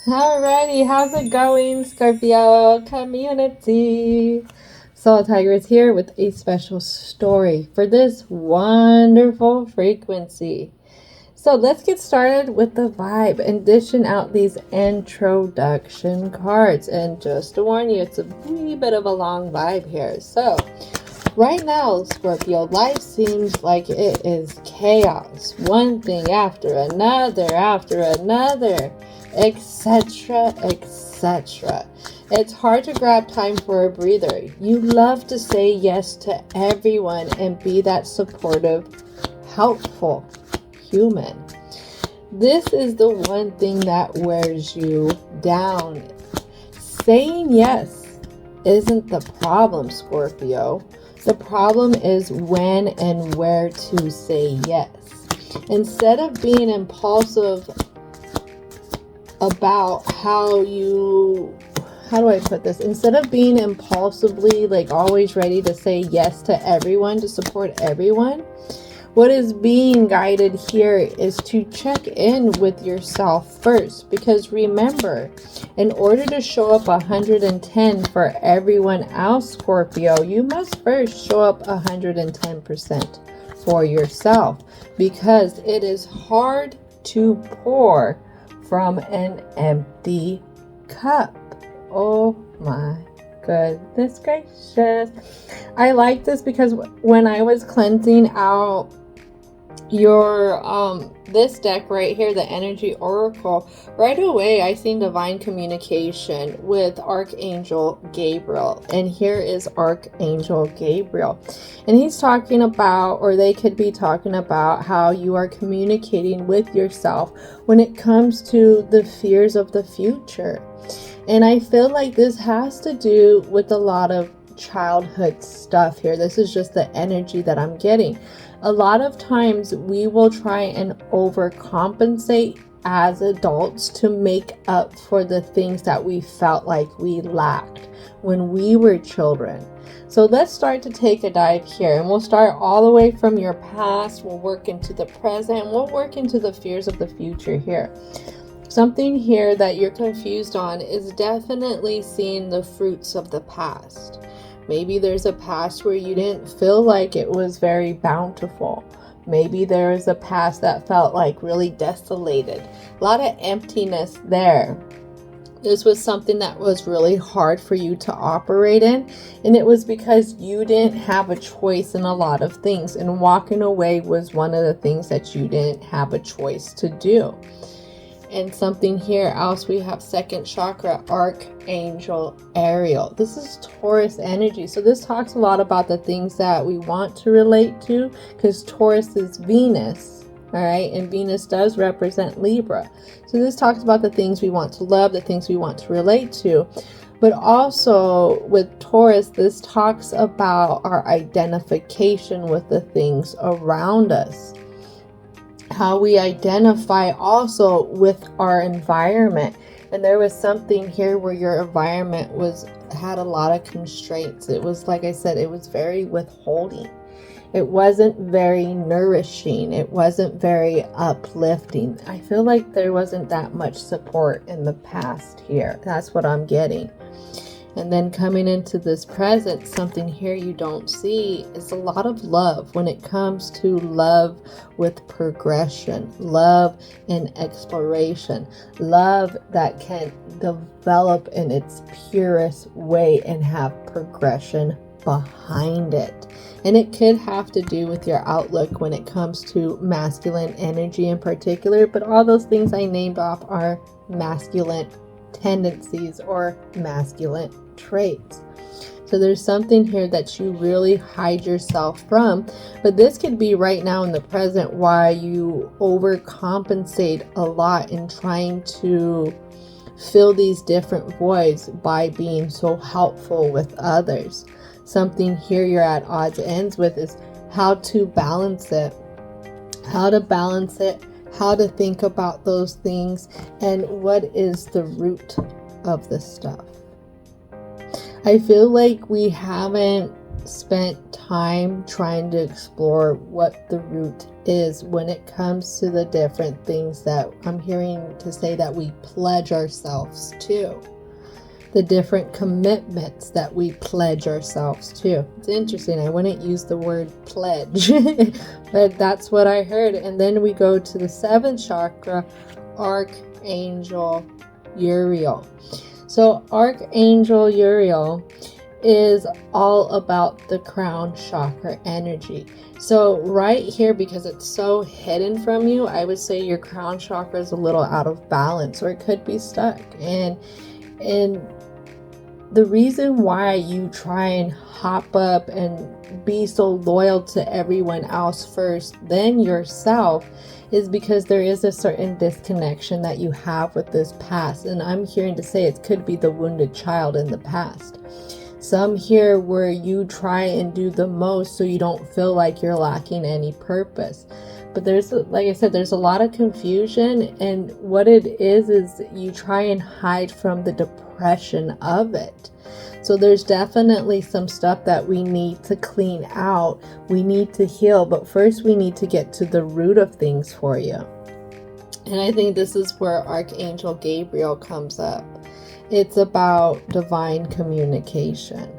Alrighty, how's it going, Scorpio community? Soul Tiger is here with a special story for this wonderful frequency. So let's get started with the vibe and dishing out these introduction cards. And just to warn you, it's a wee bit of a long vibe here. So right now, Scorpio, life seems like it is chaos. One thing after another, etc., etc. It's hard to grab time for a breather. You love to say yes to everyone and be that supportive, helpful human. This is the one thing that wears you down. Saying yes isn't the problem, Scorpio. The problem is when and where to say yes. Instead of being impulsive about how do I put this? Instead of being impulsively like always ready to say yes to everyone, to support everyone, what is being guided here is to check in with yourself first. Because remember, in order to show up 110 for everyone else, Scorpio, you must first show up 110% for yourself. Because it is hard to pour from an empty cup. Oh my goodness gracious. I like this because when I was cleansing out your this deck right here, the energy oracle, right away I seen divine communication with Archangel Gabriel. And here is Archangel Gabriel, and he's talking about, or they could be talking about, how you are communicating with yourself when it comes to the fears of the future. And I feel like this has to do with a lot of childhood stuff here. This is just the energy that I'm getting. A lot of times we will try and overcompensate as adults to make up for the things that we felt like we lacked when we were children. So let's start to take a dive here, and we'll start all the way from your past. We'll work into the present, and we'll work into the fears of the future here. Something here that you're confused on is definitely seeing the fruits of the past. Maybe there's a past where you didn't feel like it was very bountiful. Maybe there is a past that felt like really desolated. A lot of emptiness there. This was something that was really hard for you to operate in, and it was because you didn't have a choice in a lot of things, and walking away was one of the things that you didn't have a choice to do. And something here else, we have second chakra, Archangel Ariel. This is Taurus energy. So this talks a lot about the things that we want to relate to, because Taurus is Venus, all right? And Venus does represent Libra. So this talks about the things we want to love, the things we want to relate to. But also with Taurus, this talks about our identification with the things around us. How we identify also with our environment. And there was something here where your environment had a lot of constraints. It was, like I said, it was very withholding. It wasn't very nourishing. It wasn't very uplifting. I feel like there wasn't that much support in the past here. That's what I'm getting. And then coming into this present, something here you don't see is a lot of love when it comes to love with progression, love in exploration, love that can develop in its purest way and have progression behind it. And it could have to do with your outlook when it comes to masculine energy in particular, but all those things I named off are masculine tendencies or masculine traits. So there's something here that you really hide yourself from, but this could be right now in the present why you overcompensate a lot in trying to fill these different voids by being so helpful with others. Something here you're at odds ends with is how to balance it. How to balance it, how to think about those things, and what is the root of the stuff. I feel like we haven't spent time trying to explore what the root is when it comes to the different things that I'm hearing to say that we pledge ourselves to. The different commitments that we pledge ourselves to. It's interesting. I wouldn't use the word pledge, but that's what I heard. And then we go to the 7th chakra, Archangel Uriel. So Archangel Uriel is all about the crown chakra energy. So right here, because it's so hidden from you, I would say your crown chakra is a little out of balance, or it could be stuck. And the reason why you try and hop up and be so loyal to everyone else first, then yourself, is because there is a certain disconnection that you have with this past. And I'm hearing to say it could be the wounded child in the past. Some here where you try and do the most so you don't feel like you're lacking any purpose. But there's, like I said, there's a lot of confusion, and what it is you try and hide from the depression of it. So there's definitely some stuff that we need to clean out. We need to heal, but first we need to get to the root of things for you. And I think this is where Archangel Gabriel comes up. It's about divine communication.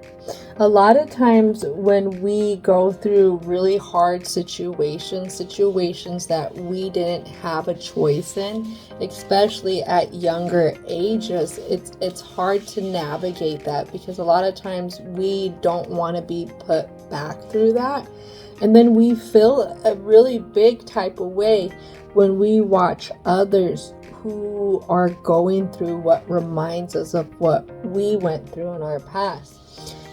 A lot of times when we go through really hard situations that we didn't have a choice in, especially at younger ages, it's hard to navigate that, because a lot of times we don't want to be put back through that. And then we feel a really big type of way when we watch others who are going through what reminds us of what we went through in our past.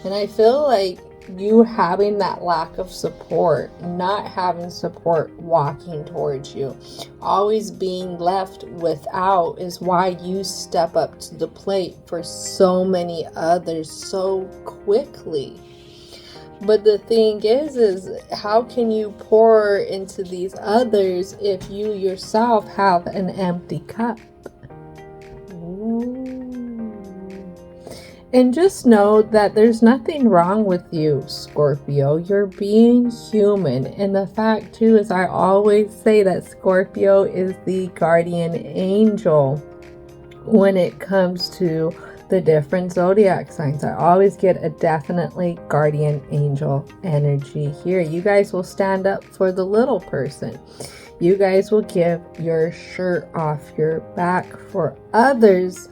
And I feel like you having that lack of support, not having support walking towards you, always being left without, is why you step up to the plate for so many others so quickly. But the thing is how can you pour into these others if you yourself have an empty cup? Ooh. And just know that there's nothing wrong with you, Scorpio. You're being human. And the fact too is, I always say that Scorpio is the guardian angel when it comes to the different zodiac signs. I always get a definitely guardian angel energy here. You guys will stand up for the little person. You guys will give your shirt off your back for others.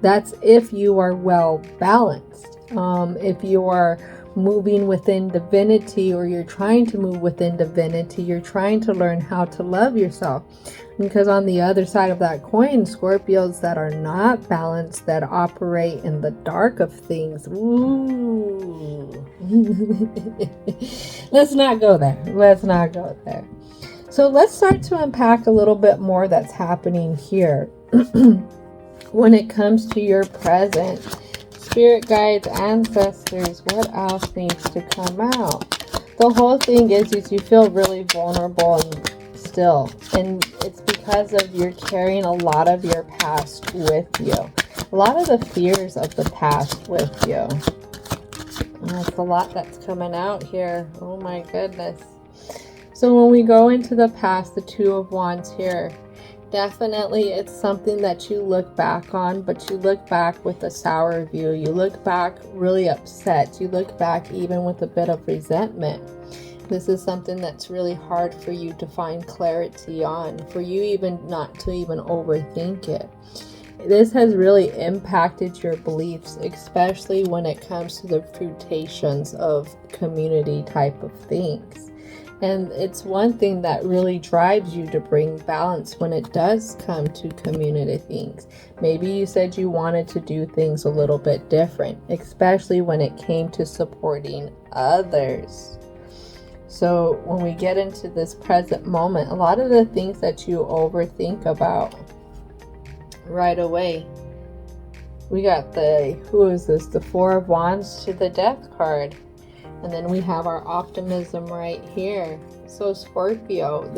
That's if you are well balanced. If you are moving within divinity, or you're trying to move within divinity, you're trying to learn how to love yourself. Because on the other side of that coin, Scorpios that are not balanced, that operate in the dark of things. Ooh. Let's not go there. Let's not go there. So let's start to unpack a little bit more that's happening here. When it comes to your present, spirit guides, ancestors, what else needs to come out? The whole thing is you feel really vulnerable and still, and it's because of you're carrying a lot of your past with you, a lot of the fears of the past with you. That's a lot that's coming out here. Oh my goodness. So when we go into the past, the Two of Wands here, definitely it's something that you look back on, but you look back with a sour view. You look back really upset. You look back even with a bit of resentment. This is something that's really hard for you to find clarity on, for you even not to even overthink it. This has really impacted your beliefs, especially when it comes to the fruitations of community type of things. And it's one thing that really drives you to bring balance when it does come to community things. Maybe you said you wanted to do things a little bit different, especially when it came to supporting others. So when we get into this present moment, a lot of the things that you overthink about right away, we got who is this? The Four of Wands to the Death card. And then we have our optimism right here. So Scorpio,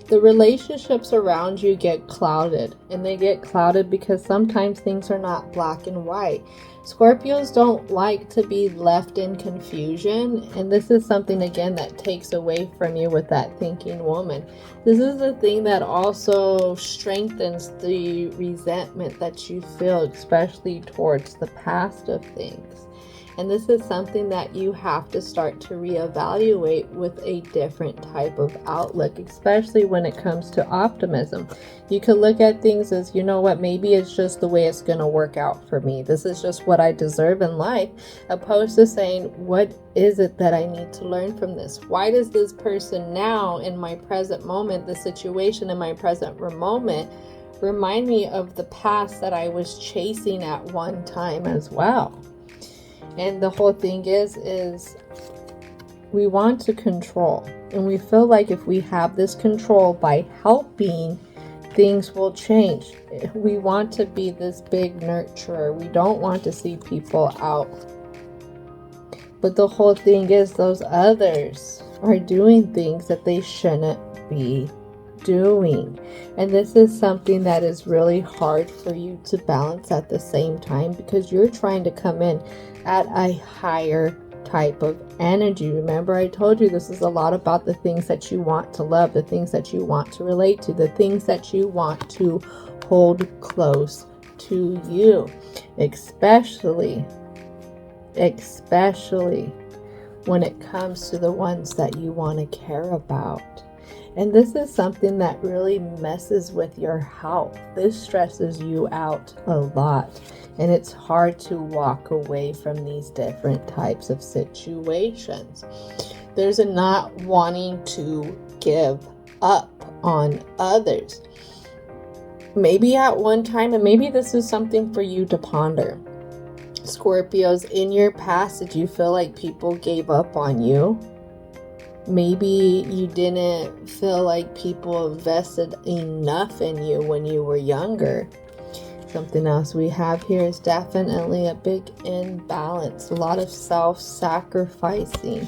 The relationships around you get clouded, and they get clouded because sometimes things are not black and white. Scorpios don't like to be left in confusion, and this is something again that takes away from you with that thinking woman. This is the thing that also strengthens the resentment that you feel, especially towards the past of things. And this is something that you have to start to reevaluate with a different type of outlook, especially when it comes to optimism. You could look at things as, you know what, maybe it's just the way it's going to work out for me. This is just what I deserve in life, opposed to saying, what is it that I need to learn from this? Why does this person now in my present moment, the situation in my present moment, remind me of the past that I was chasing at one time as well? And the whole thing is we want to control. And we feel like if we have this control by helping, things will change. We want to be this big nurturer. We don't want to see people out. But the whole thing is those others are doing things that they shouldn't be doing. And this is something that is really hard for you to balance at the same time, because you're trying to come in at a higher type of energy. Remember, I told you this is a lot about the things that you want to love, the things that you want to relate to, the things that you want to hold close to you, especially when it comes to the ones that you want to care about. And this is something that really messes with your health. This stresses you out a lot. And it's hard to walk away from these different types of situations. There's a not wanting to give up on others. Maybe at one time, and maybe this is something for you to ponder. Scorpios, in your past, did you feel like people gave up on you? Maybe you didn't feel like people invested enough in you when you were younger. Something else we have here is definitely a big imbalance. A lot of self-sacrificing.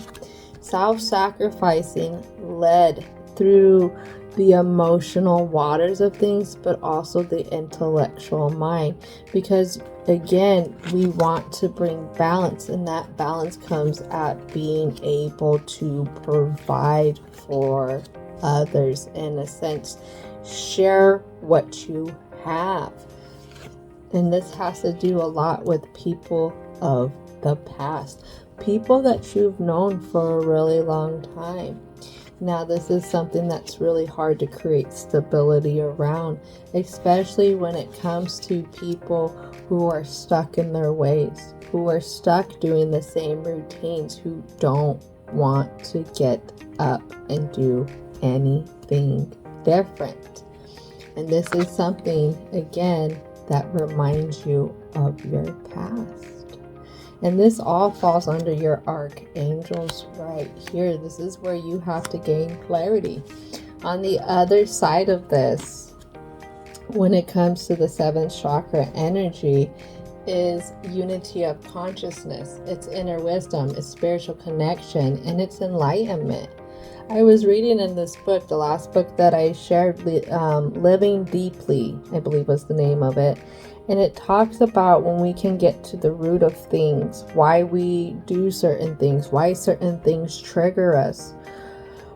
Self-sacrificing led through the emotional waters of things, but also the intellectual mind. Because again, we want to bring balance, and that balance comes at being able to provide for others, in a sense, share what you have. And this has to do a lot with people of the past, people that you've known for a really long time. Now, this is something that's really hard to create stability around, especially when it comes to people who are stuck in their ways, who are stuck doing the same routines, who don't want to get up and do anything different. And this is something, again, that reminds you of your past. And this all falls under your archangels right here. This is where you have to gain clarity. On the other side of this, when it comes to the 7th chakra energy, is unity of consciousness. It's inner wisdom, it's spiritual connection, and it's enlightenment. I was reading in this book, the last book that I shared, Living Deeply, I believe was the name of it. And it talks about when we can get to the root of things, why we do certain things, why certain things trigger us,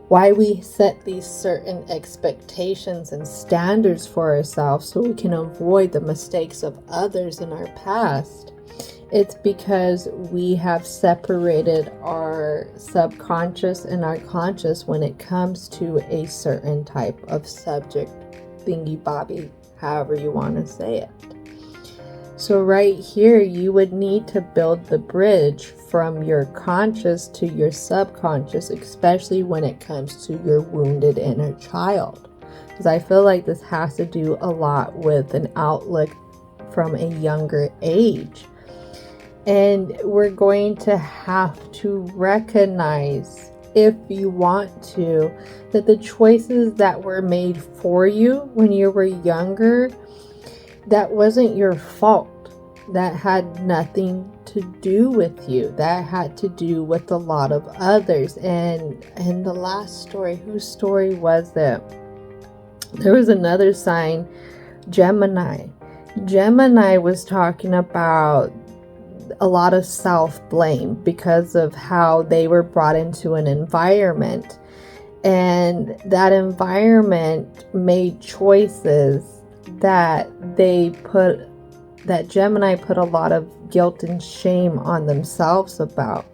why we set these certain expectations and standards for ourselves so we can avoid the mistakes of others in our past. It's because we have separated our subconscious and our conscious when it comes to a certain type of subject, thingy bobby, however you want to say it. So right here, you would need to build the bridge from your conscious to your subconscious, especially when it comes to your wounded inner child. Because I feel like this has to do a lot with an outlook from a younger age. And we're going to have to recognize, if you want to, that the choices that were made for you when you were younger, that wasn't your fault. That had nothing to do with you. That had to do with a lot of others. And the last story, whose story was it? There was another sign, Gemini. Gemini was talking about a lot of self-blame because of how they were brought into an environment, and that environment made choices that Gemini put a lot of guilt and shame on themselves about.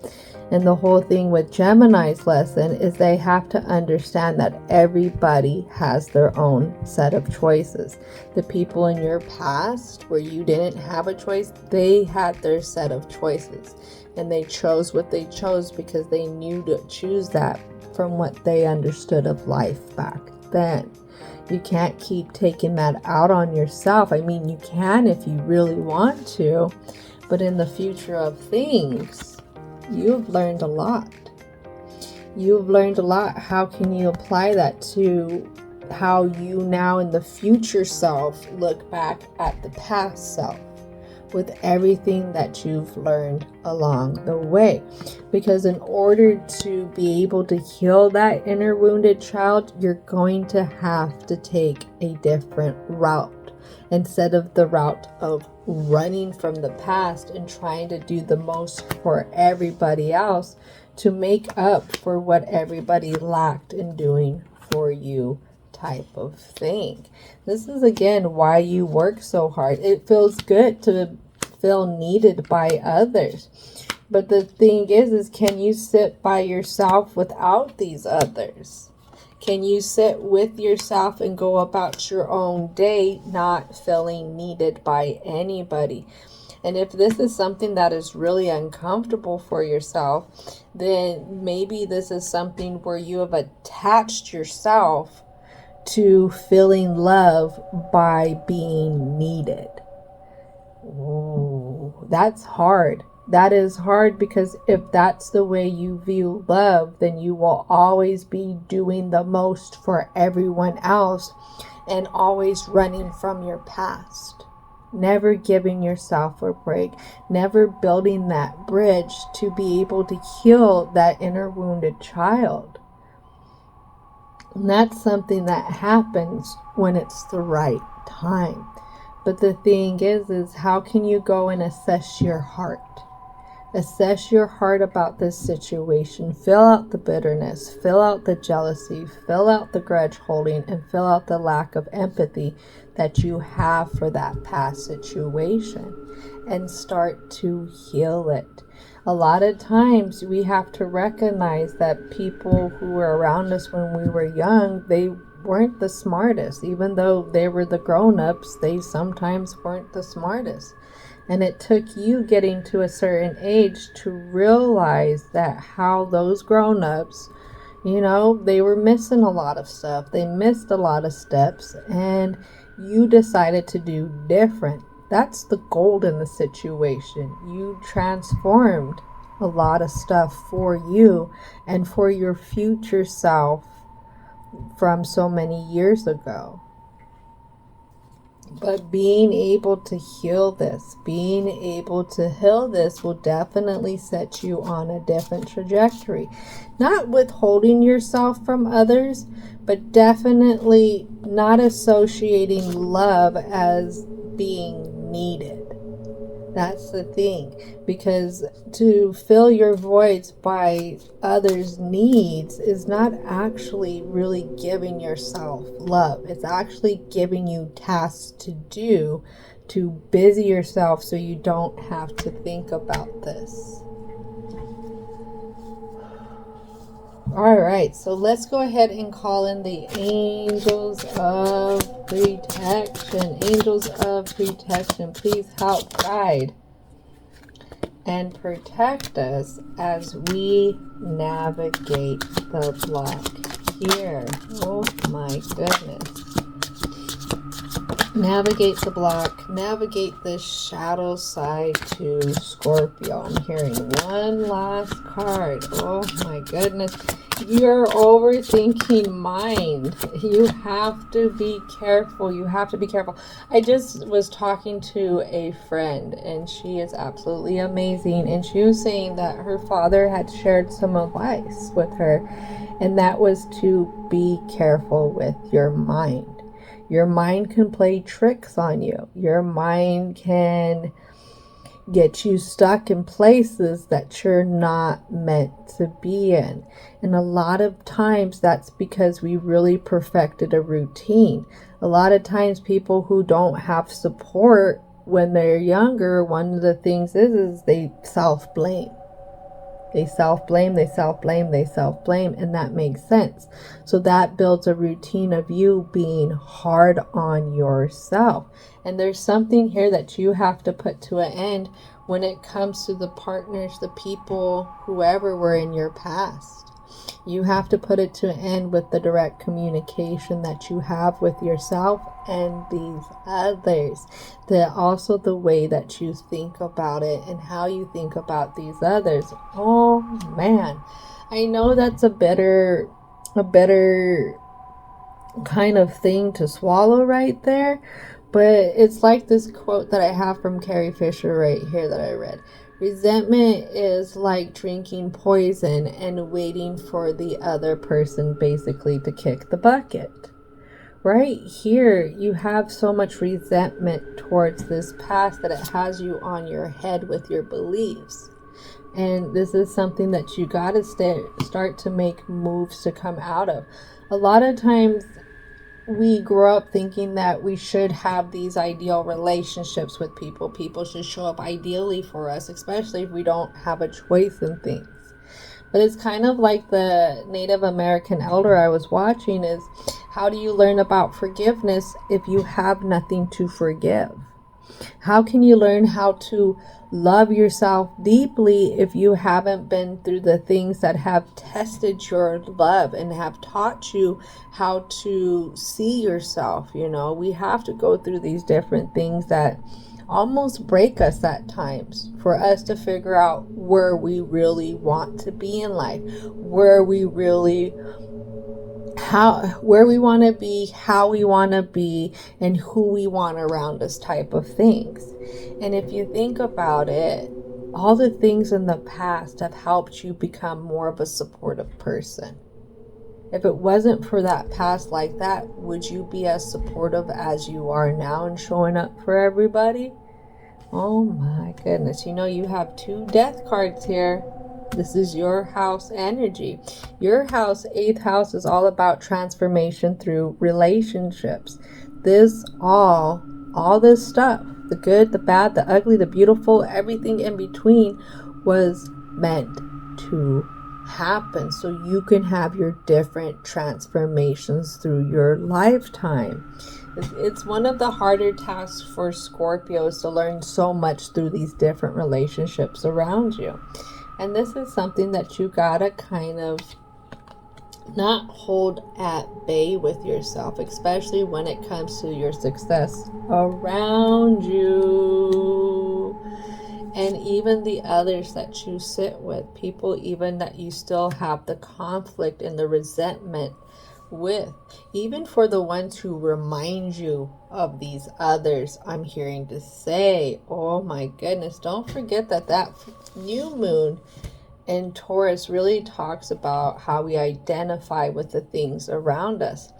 And the whole thing with Gemini's lesson is they have to understand that everybody has their own set of choices. The people in your past where you didn't have a choice, they had their set of choices. And they chose what they chose because they knew to choose that from what they understood of life back then. You can't keep taking that out on yourself. I mean, you can if you really want to, but in the future of things, you've learned a lot. You've learned a lot. How can you apply that to how you now in the future self look back at the past self with everything that you've learned along the way? Because in order to be able to heal that inner wounded child, you're going to have to take a different route. Instead of the route of running from the past and trying to do the most for everybody else to make up for what everybody lacked in doing for you type of thing. This is again why you work so hard. It feels good to feel needed by others. But the thing is can you sit by yourself without these others? Can you sit with yourself and go about your own day not feeling needed by anybody? And if this is something that is really uncomfortable for yourself, then maybe this is something where you have attached yourself to feeling love by being needed. Ooh, that's hard. That is hard, because if that's the way you view love, then you will always be doing the most for everyone else and always running from your past. Never giving yourself a break. Never building that bridge to be able to heal that inner wounded child. And that's something that happens when it's the right time. But the thing is how can you go and assess your heart? Assess your heart about this situation. Fill out the bitterness, fill out the jealousy, fill out the grudge holding, and fill out the lack of empathy that you have for that past situation, and start to heal it. A lot of times we have to recognize that people who were around us when we were young, they weren't the smartest. Even though they were the grown-ups, they sometimes weren't the smartest. And it took you getting to a certain age to realize that how those grown-ups, they were missing a lot of stuff. They missed a lot of steps, and you decided to do different. That's the gold in the situation. You transformed a lot of stuff for you and for your future self from so many years ago. But being able to heal this, will definitely set you on a different trajectory. Not withholding yourself from others, but definitely not associating love as being needed. That's the thing. Because to fill your voids by others' needs is not actually really giving yourself love. It's actually giving you tasks to do to busy yourself so you don't have to think about this. Alright, so let's go ahead and call in the angels of protection. Angels of protection, please help guide and protect us as we navigate the block here. Oh my goodness. Navigate the block. Navigate the shadow side to Scorpio. I'm hearing one last card. Oh my goodness. You're overthinking mind. You have to be careful. You have to be careful. I just was talking to a friend, and she is absolutely amazing. And she was saying that her father had shared some advice with her, and that was to be careful with your mind. Your mind can play tricks on you. Your mind can get you stuck in places that you're not meant to be in. And a lot of times that's because we really perfected a routine. A lot of times people who don't have support when they're younger, one of the things is they self-blame. They self-blame, they self-blame, they self-blame, and that makes sense. So that builds a routine of you being hard on yourself. And there's something here that you have to put to an end when it comes to the partners, the people, whoever were in your past. You have to put it to an end with the direct communication that you have with yourself and these others. Also the way that you think about it and how you think about these others. Oh man, I know that's a better kind of thing to swallow right there, but it's like this quote that I have from Carrie Fisher right here that I read. Resentment is like drinking poison and waiting for the other person basically to kick the bucket. Right here, you have so much resentment towards this past that it has you on your head with your beliefs. And this is something that you got to start to make moves to come out of. A lot of times we grow up thinking that we should have these ideal relationships with people. People should show up ideally for us, especially if we don't have a choice in things. But it's kind of like the Native American elder I was watching is, how do you learn about forgiveness if you have nothing to forgive? How can you learn how to love yourself deeply if you haven't been through the things that have tested your love and have taught you how to see yourself? You know, we have to go through these different things that almost break us at times for us to figure out where we really want to be in life, where we want to be, how we want to be, and who we want around us type of things. And if you think about it, all the things in the past have helped you become more of a supportive person. If it wasn't for that past like that, would you be as supportive as you are now and showing up for everybody? Oh my goodness. You know, you have 2 death cards here. This is your house energy. Your house, 8th house, is all about transformation through relationships. All this stuff, the good, the bad, the ugly, the beautiful, everything in between was meant to happen so you can have your different transformations through your lifetime. It's one of the harder tasks for Scorpios to learn so much through these different relationships around you. And this is something that you gotta kind of not hold at bay with yourself, especially when it comes to your success around you. And even the others that you sit with, people even that you still have the conflict and the resentment with, even for the ones who remind you of these others, I'm hearing to say, oh my goodness, don't forget that new moon in Taurus really talks about how we identify with the things around us.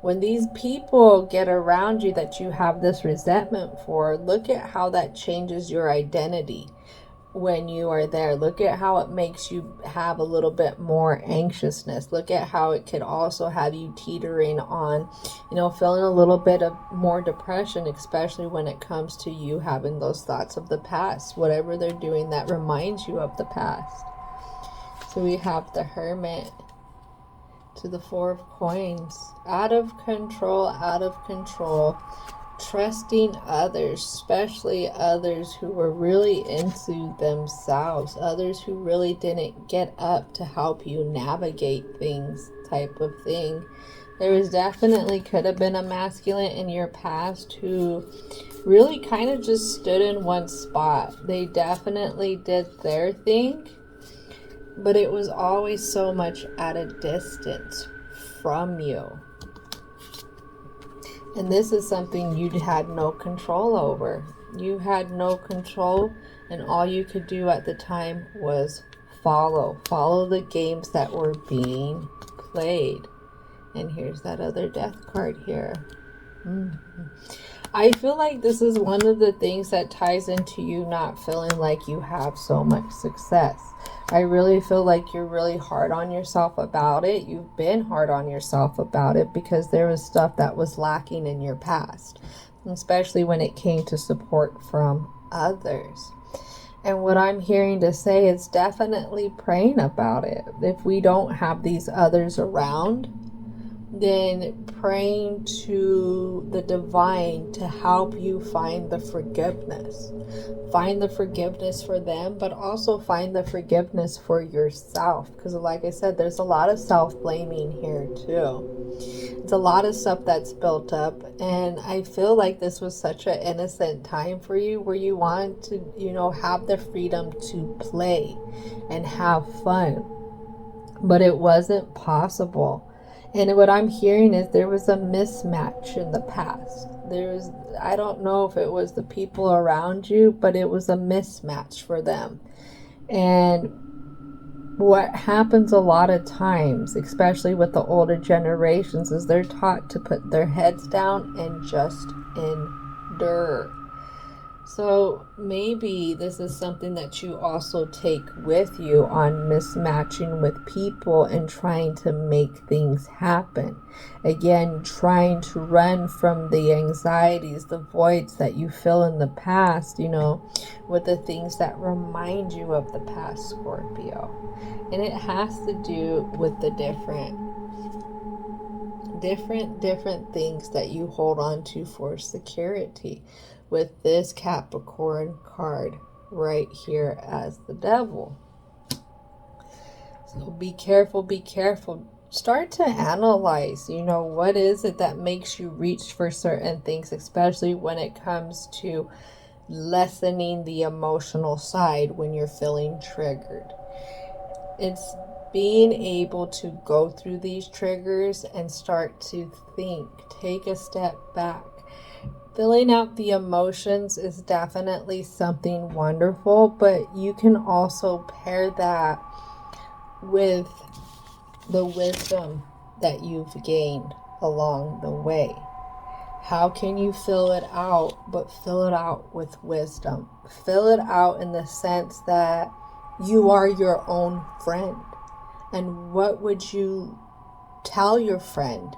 When these people get around you that you have this resentment for, look at how that changes your identity when you are there. Look at how it makes you have a little bit more anxiousness. Look at how it could also have you teetering on, feeling a little bit of more depression, especially when it comes to you having those thoughts of the past, whatever they're doing that reminds you of the past. So we have the Hermit to the 4 of Coins. Out of control. Trusting others, especially others who were really into themselves, others who really didn't get up to help you navigate things type of thing. There was definitely could have been a masculine in your past who really kind of just stood in one spot. They definitely did their thing, but it was always so much at a distance from you. And this is something you had no control over. You had no control, and all you could do at the time was follow the games that were being played. And here's that other death card here. I feel like this is one of the things that ties into you not feeling like you have so much success. I really feel like you're really hard on yourself about it. You've been hard on yourself about it because there was stuff that was lacking in your past, especially when it came to support from others. And what I'm hearing to say is definitely praying about it. If we don't have these others around, then praying to the divine to help you find the forgiveness. Find the forgiveness for them, but also find the forgiveness for yourself. Because like I said, there's a lot of self-blaming here too. It's a lot of stuff that's built up. And I feel like this was such an innocent time for you where you want to, have the freedom to play and have fun. But it wasn't possible. And what I'm hearing is there was a mismatch in the past. I don't know if it was the people around you, but it was a mismatch for them. And what happens a lot of times, especially with the older generations, is they're taught to put their heads down and just endure. So maybe this is something that you also take with you on mismatching with people and trying to make things happen. Again, trying to run from the anxieties, the voids that you feel in the past, with the things that remind you of the past, Scorpio. And it has to do with the different things that you hold on to for security. With this Capricorn card right here as the devil. So be careful, be careful. Start to analyze, what is it that makes you reach for certain things, especially when it comes to lessening the emotional side when you're feeling triggered. It's being able to go through these triggers and start to think, take a step back. Filling out the emotions is definitely something wonderful, but you can also pair that with the wisdom that you've gained along the way. How can you fill it out, but fill it out with wisdom? Fill it out in the sense that you are your own friend. And what would you tell your friend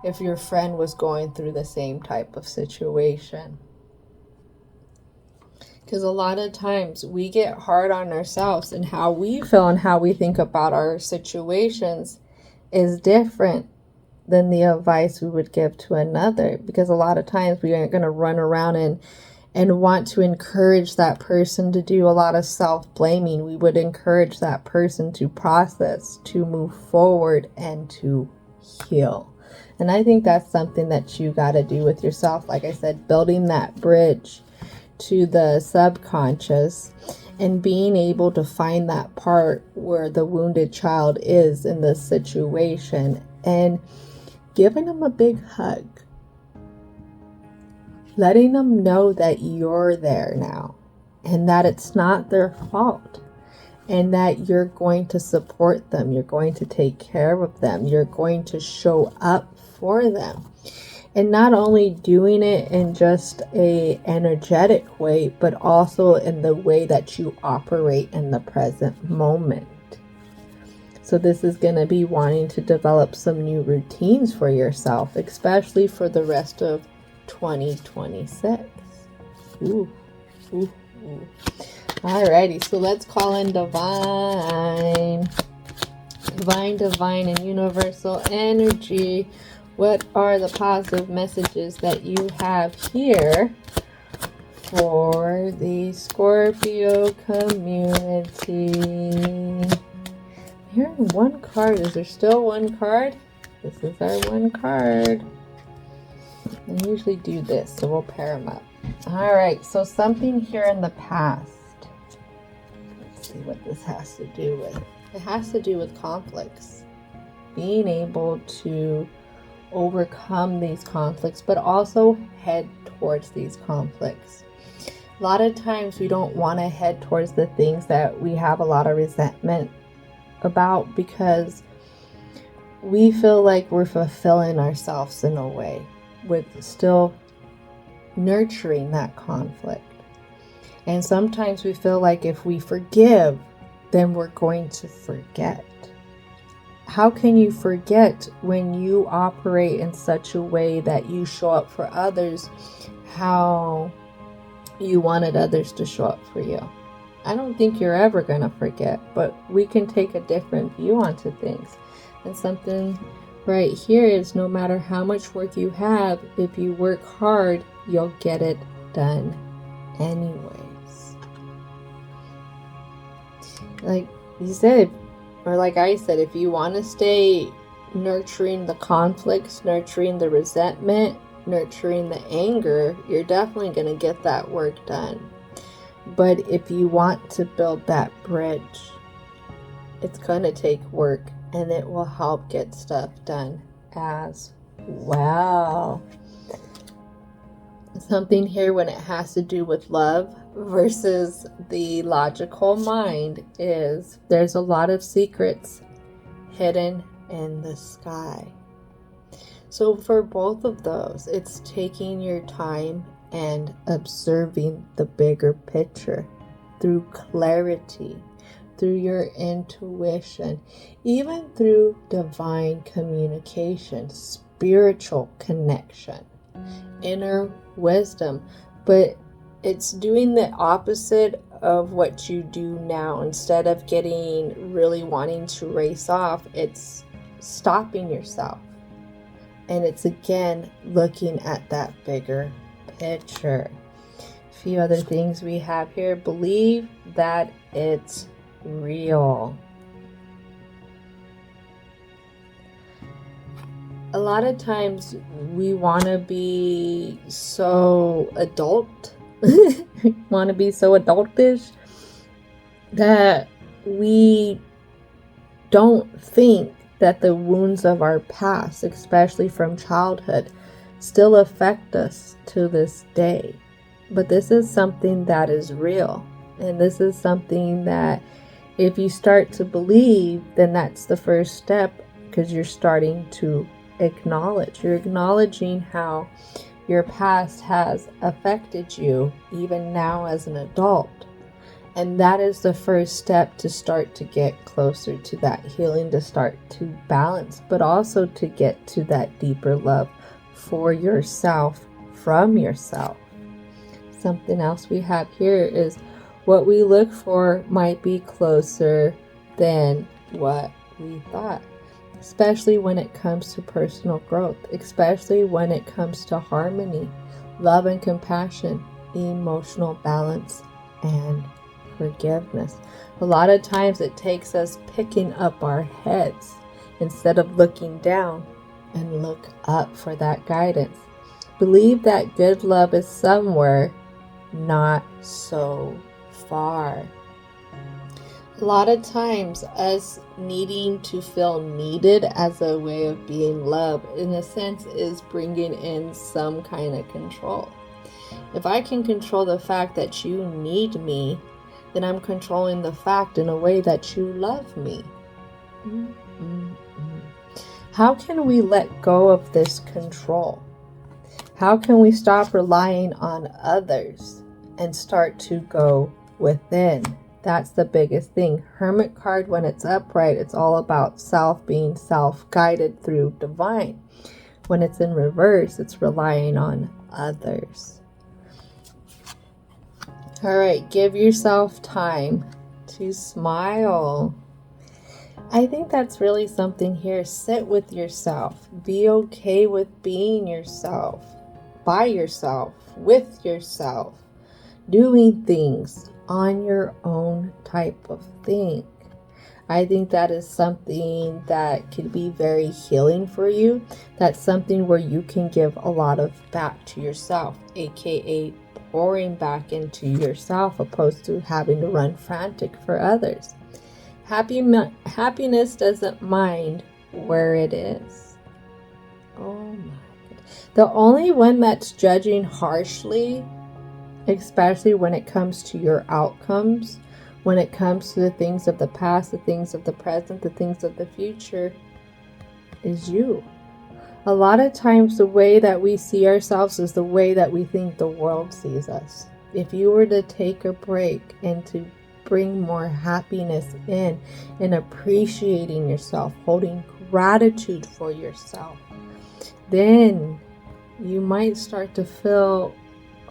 if your friend was going through the same type of situation? Because a lot of times we get hard on ourselves, and how we feel and how we think about our situations is different than the advice we would give to another. Because a lot of times we aren't going to run around and want to encourage that person to do a lot of self-blaming. We would encourage that person to process, to move forward, and to heal. And I think that's something that you got to do with yourself. Like I said, building that bridge to the subconscious and being able to find that part where the wounded child is in this situation and giving them a big hug. Letting them know that you're there now and that it's not their fault. And that you're going to support them. You're going to take care of them. You're going to show up for them. And not only doing it in just a energetic way, but also in the way that you operate in the present moment. So this is going to be wanting to develop some new routines for yourself, especially for the rest of 2026. Ooh. Alrighty, so let's call in divine, and universal energy. What are the positive messages that you have here for the Scorpio community? Here's one card. Is there still one card? This is our one card. I usually do this, so we'll pair them up. Alright, so something here in the past. See what this has to do with. It has to do with conflicts. Being able to overcome these conflicts, but also head towards these conflicts. A lot of times we don't want to head towards the things that we have a lot of resentment about because we feel like we're fulfilling ourselves in a way. with still nurturing that conflict. And sometimes we feel like if we forgive, then we're going to forget. How can you forget when you operate in such a way that you show up for others how you wanted others to show up for you? I don't think you're ever going to forget, but we can take a different view onto things. And something right here is, no matter how much work you have, if you work hard, you'll get it done anyways. Like you said, or like I said, if you want to stay nurturing the conflicts, nurturing the resentment, nurturing the anger, you're definitely going to get that work done. But if you want to build that bridge, it's going to take work, and it will help get stuff done as well. Something here when it has to do with love versus the logical mind is there's a lot of secrets hidden in the sky. So for both of those, it's taking your time and observing the bigger picture through clarity, through your intuition, even through divine communication, spiritual connection, inner wisdom. But it's doing the opposite of what you do now. Instead of really wanting to race off, it's stopping yourself. And it's again looking at that bigger picture. A few other things we have here. Believe that it's real. A lot of times we want to be so adult, want to be so adultish that we don't think that the wounds of our past, especially from childhood, still affect us to this day. But this is something that is real. And this is something that if you start to believe, then that's the first step, because you're starting to acknowledge. You're acknowledging how your past has affected you even now as an adult. And that is the first step to start to get closer to that healing, to start to balance, but also to get to that deeper love for yourself, from yourself. Something else we have here is what we look for might be closer than what we thought, especially when it comes to personal growth, especially when it comes to harmony, love and compassion, emotional balance, and forgiveness. A lot of times it takes us picking up our heads instead of looking down, and look up for that guidance. Believe that good love is somewhere, not so far. A lot of times us needing to feel needed as a way of being loved, in a sense, is bringing in some kind of control. If I can control the fact that you need me, then I'm controlling the fact in a way that you love me. How can we let go of this control? How can we stop relying on others and start to go within? That's the biggest thing. Hermit card, when it's upright, it's all about self, being self-guided through divine. When it's in reverse, it's relying on others. All right, give yourself time to smile. I think that's really something here. Sit with yourself. Be okay with being yourself, by yourself, with yourself, doing things on your own type of thing. I think that is something that could be very healing for you. That's something where you can give a lot of back to yourself, aka pouring back into yourself, opposed to having to run frantic for others. Happiness doesn't mind where it is. Oh my goodness. The only one that's judging harshly, especially when it comes to your outcomes, when it comes to the things of the past, the things of the present, the things of the future, is you. A lot of times the way that we see ourselves is the way that we think the world sees us. If you were to take a break and to bring more happiness in and appreciating yourself, holding gratitude for yourself, then you might start to feel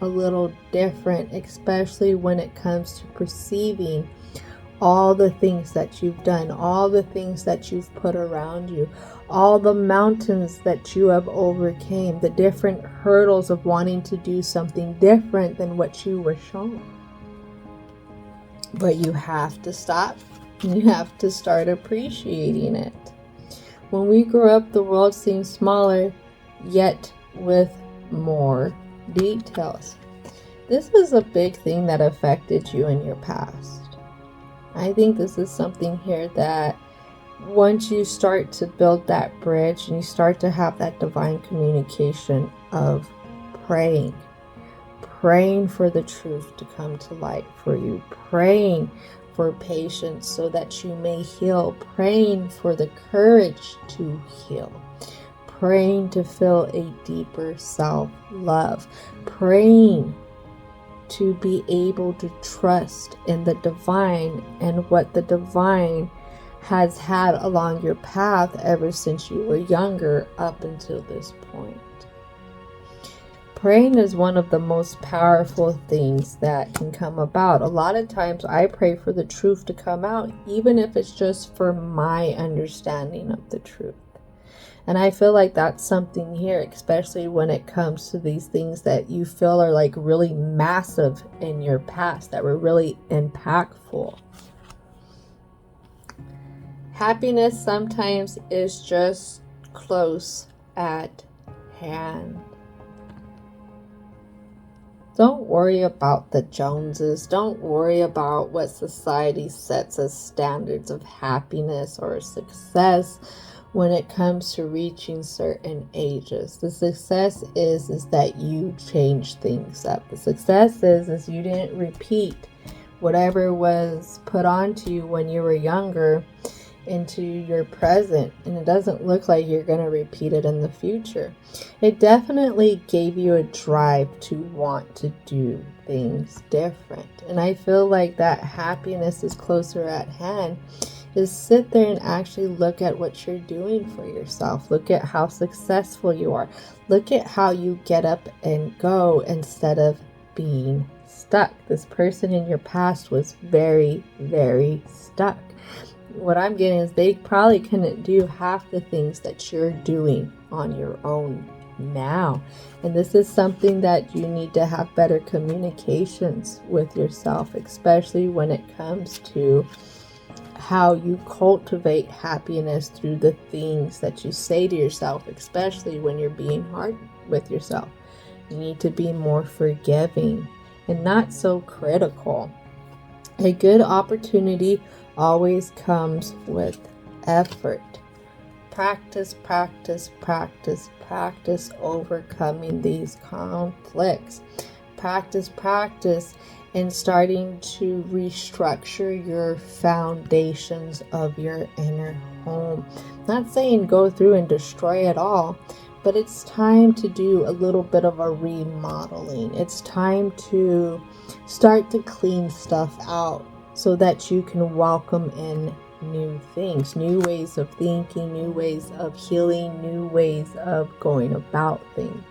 a little different, especially when it comes to perceiving all the things that you've done, all the things that you've put around you, all the mountains that you have overcame, the different hurdles of wanting to do something different than what you were shown. But you have to stop. You have to start appreciating it. When we grow up, the world seems smaller, yet with more details. This is a big thing that affected you in your past. I think this is something here that once you start to build that bridge and you start to have that divine communication of praying for the truth to come to light for you, praying for patience so that you may heal, praying for the courage to heal, praying to feel a deeper self-love, praying to be able to trust in the divine and what the divine has had along your path ever since you were younger up until this point. Praying is one of the most powerful things that can come about. A lot of times I pray for the truth to come out, even if it's just for my understanding of the truth. And I feel like that's something here, especially when it comes to these things that you feel are like really massive in your past, that were really impactful. Happiness sometimes is just close at hand. Don't worry about the Joneses. Don't worry about what society sets as standards of happiness or success when it comes to reaching certain ages. The success is that you change things up. The success is you didn't repeat whatever was put onto you when you were younger into your present, and it doesn't look like you're going to repeat it in the future. It definitely gave you a drive to want to do things different, and I feel like that happiness is closer at hand. Is sit there and actually look at what you're doing for yourself. Look at how successful you are. Look at how you get up and go instead of being stuck. This person in your past was very, very stuck. What I'm getting is they probably couldn't do half the things that you're doing on your own now. And this is something that you need to have better communications with yourself, especially when it comes to how you cultivate happiness through the things that you say to yourself, especially when you're being hard with yourself. You need to be more forgiving and not so critical. A good opportunity always comes with effort. Practice, practice, practice, practice overcoming these conflicts. Practice, practice, and starting to restructure your foundations of your inner home. Not saying go through and destroy it all, but it's time to do a little bit of a remodeling. It's time to start to clean stuff out so that you can welcome in new things, new ways of thinking, new ways of healing, new ways of going about things.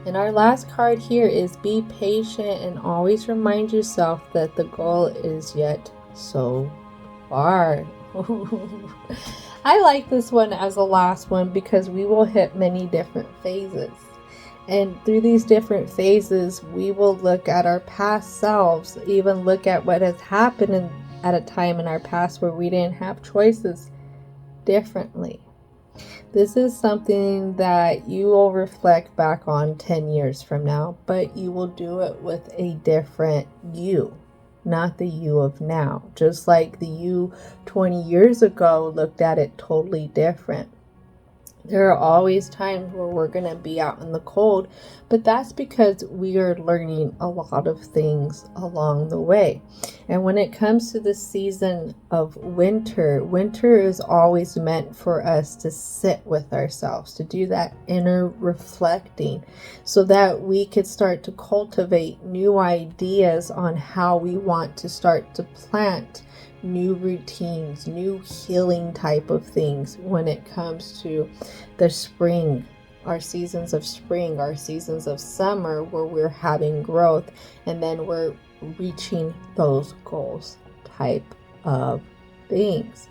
And our last card here is be patient and always remind yourself that the goal is yet so far. I like this one as the last one because we will hit many different phases. And through these different phases, we will look at our past selves, even look at what has happened at a time in our past where we didn't have choices differently. This is something that you will reflect back on 10 years from now, but you will do it with a different you, not the you of now. Just like the you 20 years ago looked at it totally different. There are always times where we're going to be out in the cold, but that's because we are learning a lot of things along the way. And when it comes to the season of winter, winter is always meant for us to sit with ourselves, to do that inner reflecting, so that we could start to cultivate new ideas on how we want to start to plant new routines, new healing type of things when it comes to the spring, our seasons of spring, our seasons of summer, where we're having growth and then we're reaching those goals type of things.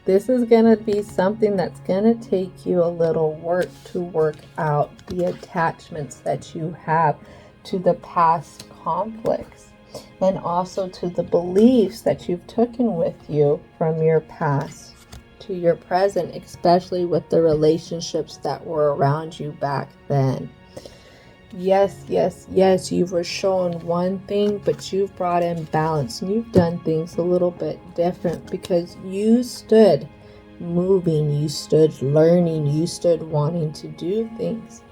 This is going to be something that's going to take you a little work to work out the attachments that you have to the past conflicts, and also to the beliefs that you've taken with you from your past to your present, especially with the relationships that were around you back then. Yes, yes, yes, you were shown one thing, but you've brought in balance, and you've done things a little bit different because you stood moving, you stood learning, you stood wanting to do things.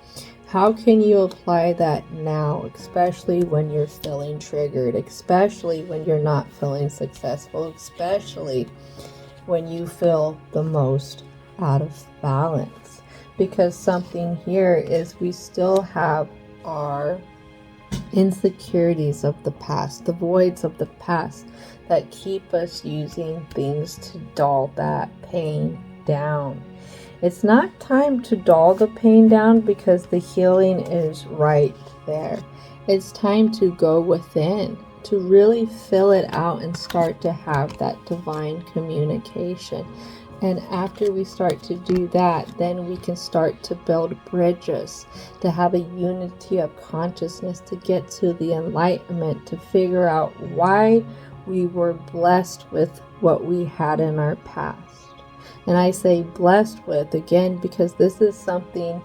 How can you apply that now, especially when you're feeling triggered, especially when you're not feeling successful, especially when you feel the most out of balance? Because something here is we still have our insecurities of the past, the voids of the past that keep us using things to dull that pain down. It's not time to dull the pain down because the healing is right there. It's time to go within, to really fill it out and start to have that divine communication. And after we start to do that, then we can start to build bridges, to have a unity of consciousness, to get to the enlightenment, to figure out why we were blessed with what we had in our past. And I say blessed with, again, because this is something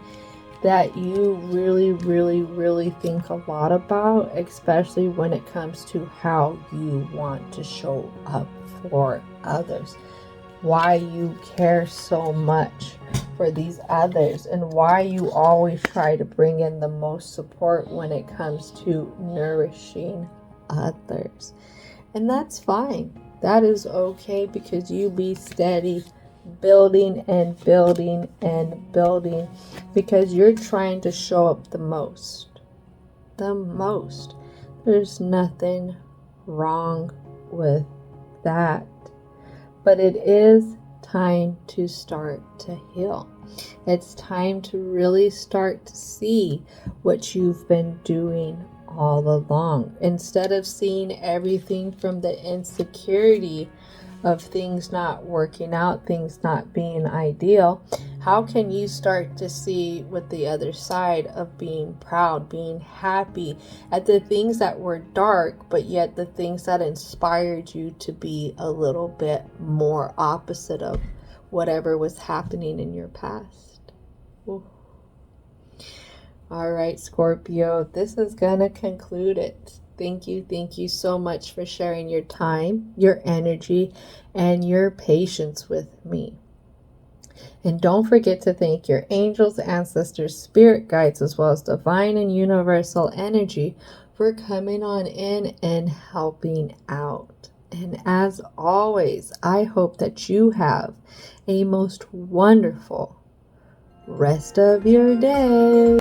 that you really, really, really think a lot about, especially when it comes to how you want to show up for others. Why you care so much for these others, and why you always try to bring in the most support when it comes to nourishing others. And that's fine. That is okay, because you be steady building and building and building, because you're trying to show up the most. There's nothing wrong with that. But it is time to start to heal. It's time to really start to see what you've been doing all along. Instead of seeing everything from the insecurity of things not working out, things not being ideal, how can you start to see with the other side of being proud, being happy at the things that were dark, but yet the things that inspired you to be a little bit more opposite of whatever was happening in your past? Ooh. All right, Scorpio, this is going to conclude it. Thank you so much for sharing your time, your energy, and your patience with me. And don't forget to thank your angels, ancestors, spirit guides, as well as divine and universal energy for coming on in and helping out. And as always, I hope that you have a most wonderful rest of your day.